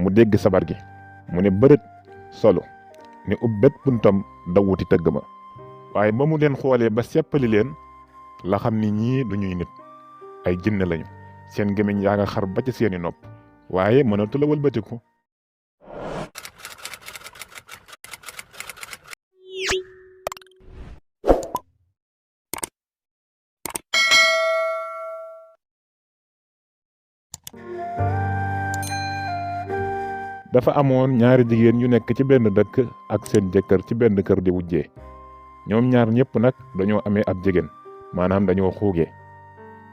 mu dégg sabar gi mu ne bërët solu ne ubbet buntam daw wuti tëgg ma. waaye ba mu leen xoolee ba seppali leen la xam ni ñii du ñuy nit ay jinne lañu. seen gémmiñ yaa nga xar ba ci seeni nopp waaye mënatu la wëlbatiku. dafa amoon ñaari jigéen yu nekk ci benn dëkk ak seen jëkkër ci benn kër di wujjee. ñoom ñaar ñëpp nag dañoo amee ab jigéen maanaam dañoo xuugee.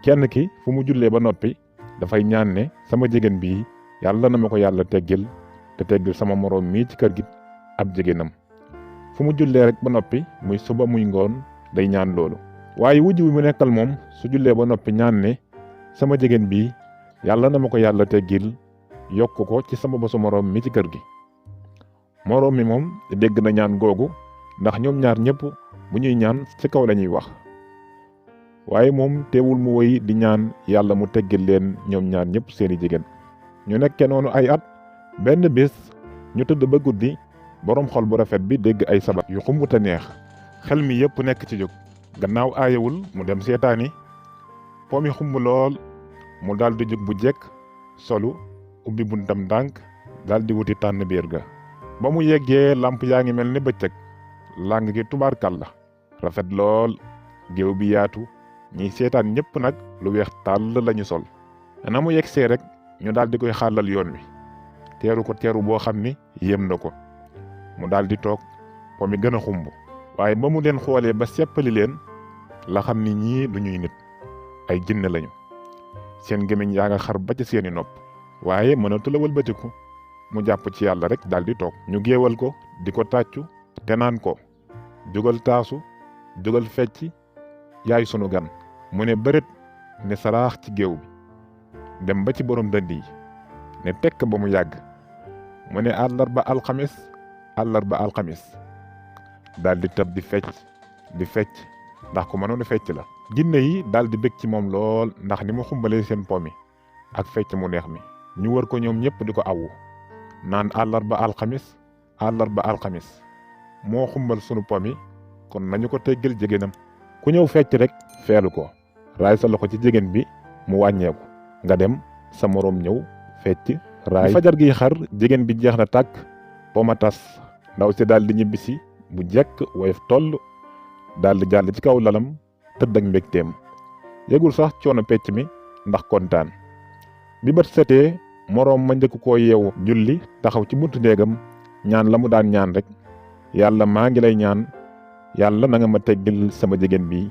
kenn ki fu mu jullee ba noppi dafay ñaan ne sama jigéen bii yàlla na ma ko yàlla teggil te teggil sama moroom mii ci kër gi ab jigéenam. fu mu jullee rek ba noppi muy suba muy ngoon day ñaan loolu. waaye wujj bi mu nekkal moom su jullee ba noppi ñaan ne sama jigéen bii yàlla na ma ko yàlla teggil yokk ko ci sama bosu moroom mi ci kër gi. moroom mi moom dégg na ñaan googu ndax ñoom ñaar ñëpp bu ñuy ñaan ci kaw lañuy wax. waaye moom teewul mu woy di ñaan yàlla mu teggil leen ñoom ñaar ñëpp seeni jigéen. ñu nekke noonu ay at benn bés ñu tëdd ba guddi boroom xol bu rafet bi dégg ay sabar yu xumb te neex. xel mi yëpp nekk ci jóg gannaaw aayewul mu dem seetaani. po mi xumb lool mu daldi jóg bu jekk solu ubbi buntam ndànk daldi wuti tànn biir ga. ba mu yeggee lamp yaa ngi mel ni bëccëg làng gi tubaarkàlla rafet lool géew bi yaatu ñiy seetaan ñëpp nag lu weex tàll lañu sol. na mu yeggsee rek ñu daldi koy xàllal yoon wi teeru ko teeru boo xam ni yéem na ko. mu daldi toog po mi gën a xumb. waaye ba mu leen xoolee ba seppali leen la xam ni ñii du ñuy nit ay jinne lañu. seen gémmiñ yaa nga xar ba ci seeni nopp waaye mënatu la wëlbatiku. mu jàpp ci yàlla rek daldi toog. ñu géewal ko di ko tàccu te naan ko jógal taasu jógal fecc yaay sunu gan. mu ne bërët ne saraax ci géew bi dem ba ci borom dënd yi ne tekk ba mu yàgg mu ne àllarba alxamis daldi tëb di fecc ndax ku mënoon a fecc la. jinne yi daldi bég ci moom lool ndax ni mu xumbalee seen po mi ak fecc mu neex mi. ñu wër ko ñoom ñëpp di ko awu naan àllarba alxamis moo xumbal sunu po mi kon nañu ko teggal jigéenam. ku ñëw fecc rek feelu ko raay sa loxo ci jigéen bi mu wàññeeku nga dem sa moroom ñëw fecc raay. fajar gi xar jigéen bi jeex na tàkk po ma tas. ndaw si daldi ñibbisi bu jekk woyof toll daldi jàll ci kaw lalam tëdd ak mbégteem yëgul sax coono pecc mi ndax kontaan. bi bët setee moroom ma njëkk koo yeewu julli taxaw ci buntu néegam ñaan la mu daan ñaan rek yàlla maa ngi lay ñaan yàlla na nga ma teggil sama jigéen bi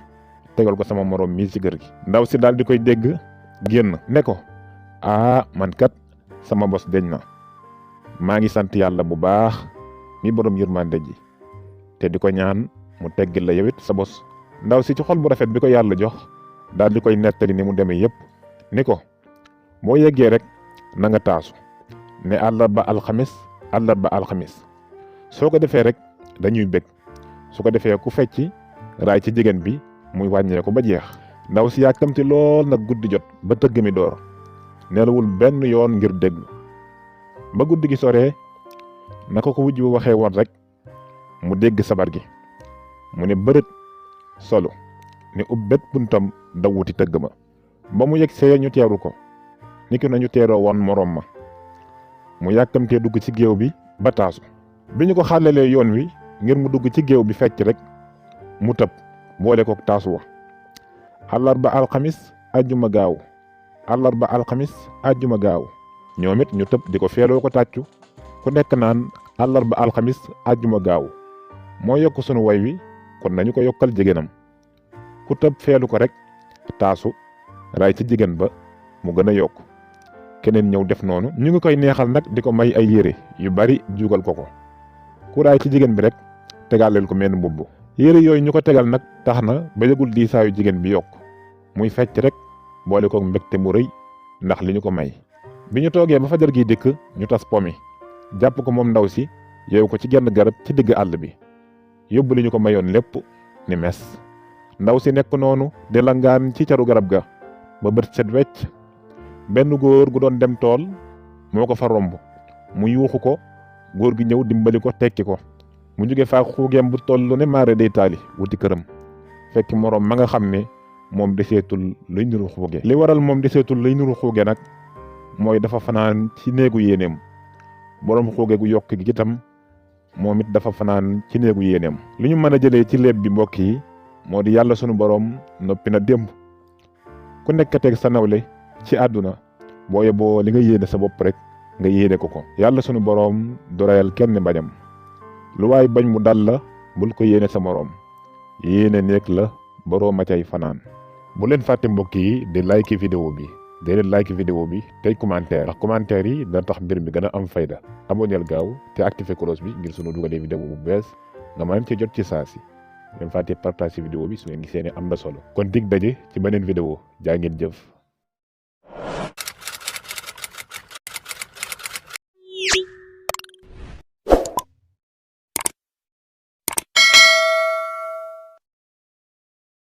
tegal ko sama moroom mii ci kër gi. ndaw si daal di koy dégg génn ne ko man kat sama bos deñ na maa ngi sant yàlla bu baax mi borom yërmande ji te di ko ñaan mu teggil la yowit sa bos. ndaw si ci xol bu rafet bi ko yàlla jox daal di koy nettali ni mu demee yépp ni ko boo yeggee rek na nga taasu ne àllarba alxamis soo ko defee rek dañuy bég su ko defee ku fecci raay ci jigéen bi muy wàññeeku ba jeex. ndaw si yàkkamti lool nag guddi jot ba tëgg mi door nelawul benn yoon ngir déglu. ba guddi gi soree naka ko wujj bu waxee woon rek mu dégg sabar gi mu ne bërët solu ne ubbet buntam daw wuti tëgg ma. ba mu yeggsee ñu teeru ko niki nañu teeroo woon moroom ma. mu yàkkamtee dugg ci géew bi ba taasu. bi ñu ko xàllalee yoon wi ngir mu dugg ci géew bi fecc rek mu tëb boole kook taasu wa. àllarba alxamis àjjuma gaaw ñoom it ñu tëb di ko feeloo ko tàccu ku nekk naan àllarba alxamis àjjuma gaaw moo yokk sunu way wi kon nañu ko yokkal jigéenam. ku tëb feelu ko rek taasu raay ci jigéen ba mu gën a yokk. keneen ñëw def noonu ñu ngi koy neexal nag di ko may ay yére yu bari jugal ko ku raay ci jigéen bi rek tegaleel ko menn mbubb. yére yooyu ñu ko tegal nag tax na ba yëgul diisaayu jigéen bi yokk muy fecc rek boole ko mbégte mu rëy ndax li ñu ko may. bi ñu toogee ba fajar gi dikk ñu tas po mi jàpp ko moom ndaw si yeewu ko ci genn garab ci digg àll bi yóbbu li ñu ko mayoon lépp ni mes. ndaw si nekk noonu di langaan ci caru garab ga ba bët set wecc. benn góor gu doon dem tool moo ko fa romb mu yuuxu ko góor gi ñëw dimbali ko tekki ko mu jóge faa xuugeem bu toll ne maare day taali wuti këram fekk moroom ma nga xam ne moom deseetul luy niru xuuge. li waral moom deseetul luy niru xuuge nag mooy dafa fanaan ci néegu yéeneem boroom xuuge gu yokk gi itam moom it dafa fanaan ci néegu yéeneem. li ñu mën a jëlee ci léeb bi mbokk yi moo di yàlla sunu boroom noppi na démb ku nekkateeg sa nawle ci àdduna boo yeboo li nga yéene sa bopp rek nga yéene ko. yàlla sunu boroom du rayal kenn bañam lu waay bañ mu dal la bul ko yéene sa moroom yéene nekk la boroom a cay fanaan. bu leen fàtte mbokk yi di like vidéo bi di leen like vidéo bi tey commentaire ndax commentaire yi dana tax mbir mi gën a am fayda. abonneel gaaw te activé cloche bi ngir sunu dugalee vidéo bu bees nga mën ci jot ci saa si. leen fàtte partage vidéo bi su ngeen gisee ne am na solo. kon dig daje ci beneen vidéo jaa ngeen jëf.